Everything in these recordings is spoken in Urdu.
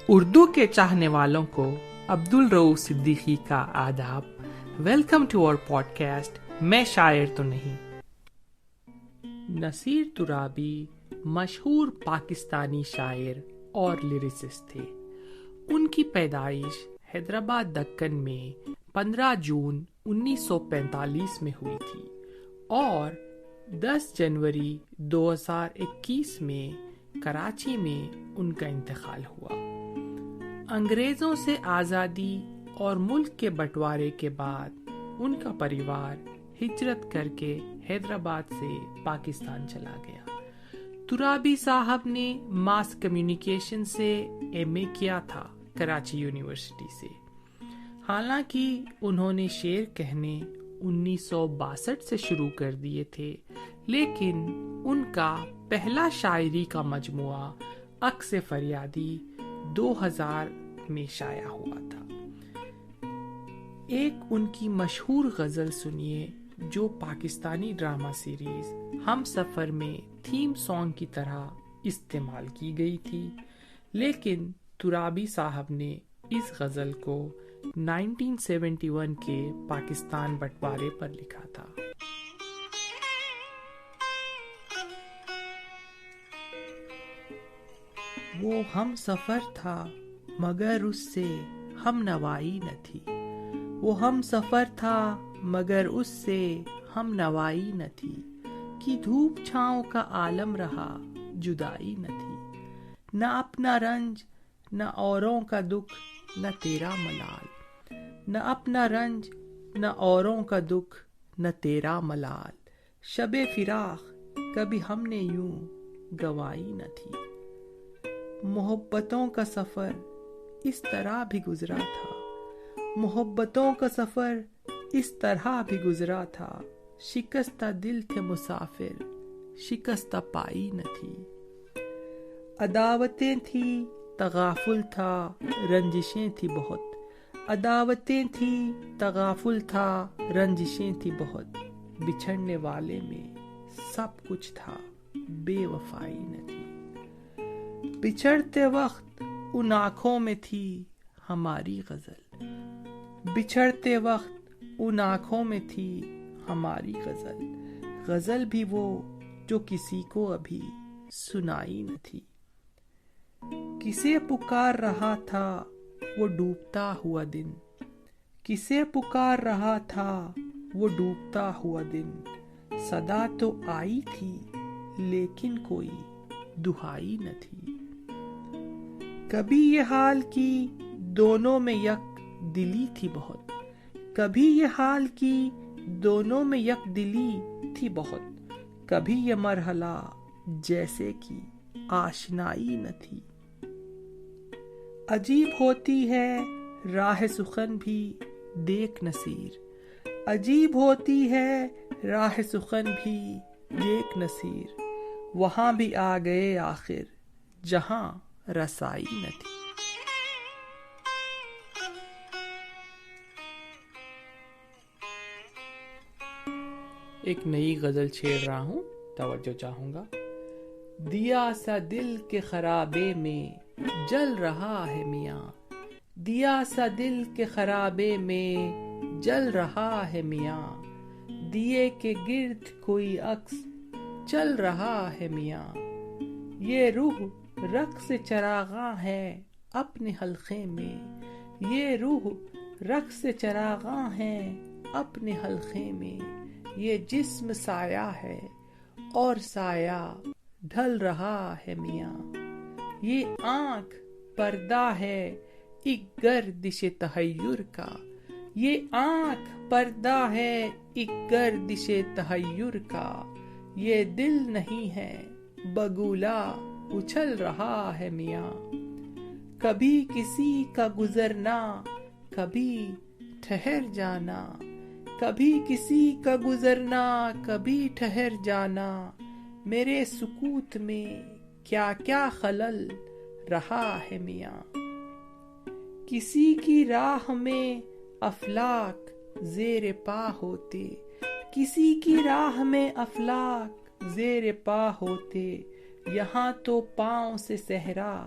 اردو کے چاہنے والوں کو عبدالرؤوف صدیقی کا آداب. ویلکم ٹو اور پوڈ کاسٹ میں شاعر تو نہیں. نصیر ترابی مشہور پاکستانی شاعر اور لیریسسٹ تھے. ان کی پیدائش حیدرآباد دکن میں 15 جون 1945 میں ہوئی تھی اور 10 جنوری 2021 میں کراچی میں ان کا انتقال ہوا. انگریزوں سے آزادی اور ملک کے بٹوارے کے بعد ان کا پریوار ہجرت کر کے حیدرآباد سے پاکستان چلا گیا. ترابی صاحب نے ماس کمیونیکیشن سے ایم اے کیا تھا کراچی یونیورسٹی سے. حالانکہ انہوں نے شعر کہنے 1962 سے شروع کر دیے تھے، لیکن ان کا پہلا شاعری کا مجموعہ عکس فریادی 2000 میں شائع ہوا تھا. ایک ان کی مشہور غزل سنیے جو پاکستانی ڈرامہ سیریز ہم سفر میں تھیم سانگ کی طرح استعمال کی گئی تھی، لیکن ترابی صاحب نے اس غزل کو 1971 کے پاکستان بٹوارے پر لکھا تھا. وہ ہم سفر تھا مگر اس سے ہم نوائی نہ تھی. وہ ہم سفر تھا مگر اس سے ہم نوائی نہ تھی. کہ دھوپ چھاؤں کا عالم رہا جدائی نہ تھی. نہ اپنا رنج نہ اوروں کا دکھ نہ تیرا ملال. نہ اپنا رنج نہ اوروں کا دکھ نہ تیرا ملال. شب فراق کبھی ہم نے یوں گوائی نہ تھی. محبتوں کا سفر اس طرح بھی گزرا تھا. محبتوں کا سفر اس طرح بھی گزرا تھا. شکستہ دل تھے مسافر شکستہ پائی نہ تھی. عداوتیں تھی تغافل تھا رنجشیں تھی بہت. عداوتیں تھی تغافل تھا رنجشیں تھی بہت. بچھڑنے والے میں سب کچھ تھا بے وفائی نہ تھی. بچھڑتے وقت ان آنکھوں میں تھی ہماری غزل. بچھڑتے وقت ان آنکھوں میں تھی ہماری غزل. غزل بھی وہ جو کسی کو ابھی سنائی نہ تھی. کسے پکار رہا تھا وہ ڈوبتا ہوا دن. کسے پکار رہا تھا وہ ڈوبتا ہوا دن. صدا تو آئی تھی لیکن کوئی دہائی نہ تھی. کبھی یہ حال کی دونوں میں یک دلی تھی بہت. کبھی یہ حال کی دونوں میں یک دلی تھی بہت. کبھی یہ مرحلہ جیسے کہ آشنائی نہ تھی. عجیب ہوتی ہے راہ سخن بھی دیکھ نصیر. عجیب ہوتی ہے راہ سخن بھی دیکھ نصیر. وہاں بھی آ گئے آخر جہاں رسائی نہ تھی. ایک نئی غزل چھیڑ رہا ہوں، توجہ چاہوں گا. دیا سا دل کے خرابے میں جل رہا ہے میاں. دیا سا دل کے خرابے میں جل رہا ہے میاں. دیے کے گرد کوئی عکس چل رہا ہے میاں. یہ روح رقص چراغاں ہے اپنے حلقے میں. یہ روح رقص چراغاں ہے اپنے حلقے میں. یہ جسم سایہ ہے اور سایہ ڈھل رہا ہے میاں. یہ آنکھ پردہ ہے ایک گردش تحیر کا. یہ آنکھ پردہ ہے ایک گردش تحیر کا. یہ دل نہیں ہے بگولا اچھل رہا ہے میاں. کبھی کسی کا گزرنا کبھی ٹھہر جانا. کبھی کسی کا گزرنا کبھی ٹھہر جانا. میرے سکوت میں کیا کیا خلل رہا ہے میاں. کسی کی راہ میں افلاک زیر پا ہوتے. کسی کی راہ میں افلاک زیر پا ہوتے. یہاں تو پاؤں سے صحرا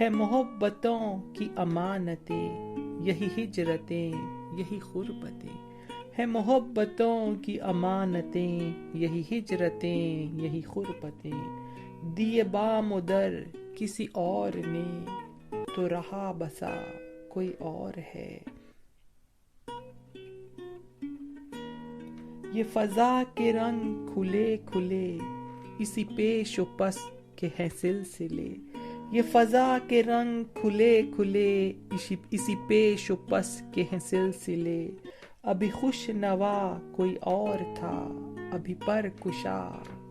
ہے محبتوں کی امانتیں یہی ہجرتیں یہی غربتیں، ہے محبتوں کی امانتیں یہی ہجرتیں یہی غربتیں، دیے بام و در کسی اور نے تو رہا بسا کوئی اور ہے۔ یہ فضا کے رنگ کھلے کھلے اسی پیش و پس کے ہیں سلسلے، یہ فضا کے رنگ کھلے کھلے اسی پیش و پس کے ہیں سلسلے، ابھی خوش نوا کوئی اور تھا ابھی پر کشا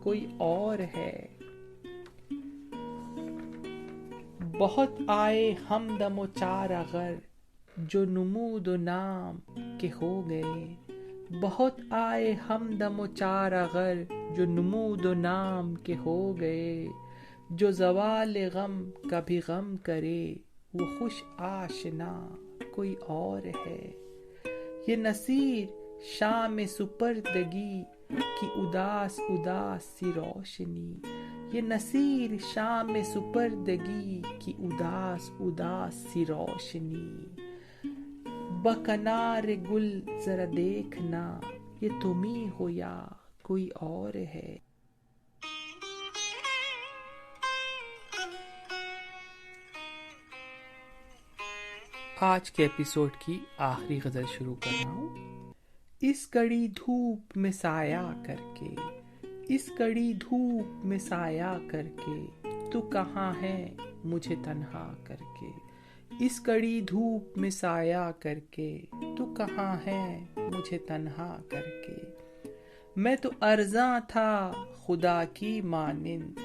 کوئی اور ہے۔ بہت آئے ہمدم و چارہ غر جو نمود و نام کے ہو گئے، بہت آئے ہمدم و چارہ غر جو نمود و نام کے ہو گئے، جو زوال غم کا بھی غم کرے وہ خوش آشنا کوئی اور ہے۔ یہ نصیر شام سپردگی کی اداس اداس سی روشنی، یہ نصیر شام سپردگی کی اداس اداس سی روشنی، بکنار گل ذرا دیکھنا یہ تم ہی ہو یا کوئی اور ہے۔ آج کے ایپیسوڈ کی آخری غزل شروع کر رہا ہوں۔ اس کڑی دھوپ میں سایہ کر کے، اس کڑی دھوپ میں سایہ کر کے تو کہاں ہے مجھے تنہا کر کے، اس کڑی دھوپ میں سایہ کر کے تو کہاں ہے مجھے تنہا کر کے، میں تو ارزاں تھا خدا کی مانند،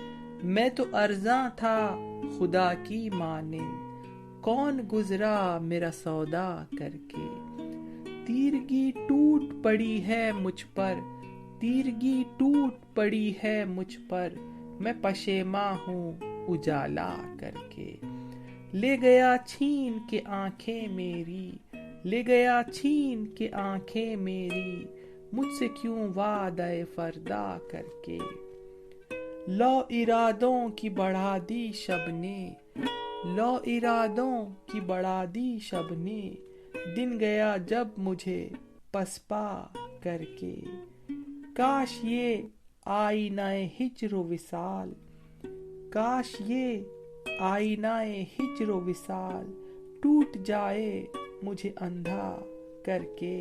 میں تو ارزاں تھا خدا کی مانند، کون گزرا میرا سودا کر کے، تیرگی ٹوٹ پڑی ہے مجھ پر، تیرگی ٹوٹ پڑی ہے مجھ پر، میں پشیماں ہوں اجالا کر کے، لے گیا چھین کے آنکھیں میری، لے گیا چھین کے آنکھیں میری، مجھ سے کیوں وعدہ فردا کر کے، لو ارادوں کی بڑھا دی شب نے، لو ارادوں کی بڑھا دی شب نے، دن گیا جب مجھے پسپا کر کے، کاش یہ آئینہ ہجر و وصال، کاش یہ آئینہ ہجر و وصال ٹوٹ جائے مجھے اندھا کر کے،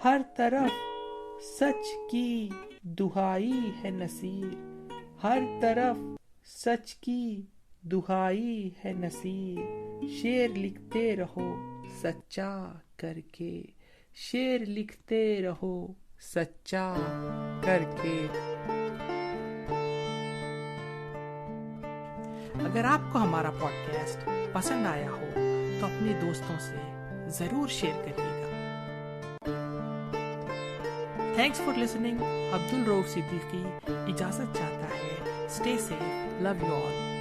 ہر طرف سچ کی دہائی ہے نصیر، ہر طرف سچ کی دہائی ہے نصیر، شعر لکھتے رہو سچا کر کے، شعر لکھتے رہو سچا کر کے۔ اگر آپ کو ہمارا پوڈ کاسٹ پسند آیا ہو تو اپنے دوستوں سے ضرور شیئر کریے گا۔ Thanks for listening. عبد الرؤف صدیقی اجازت چاہتا ہے۔ Stay safe, love you all.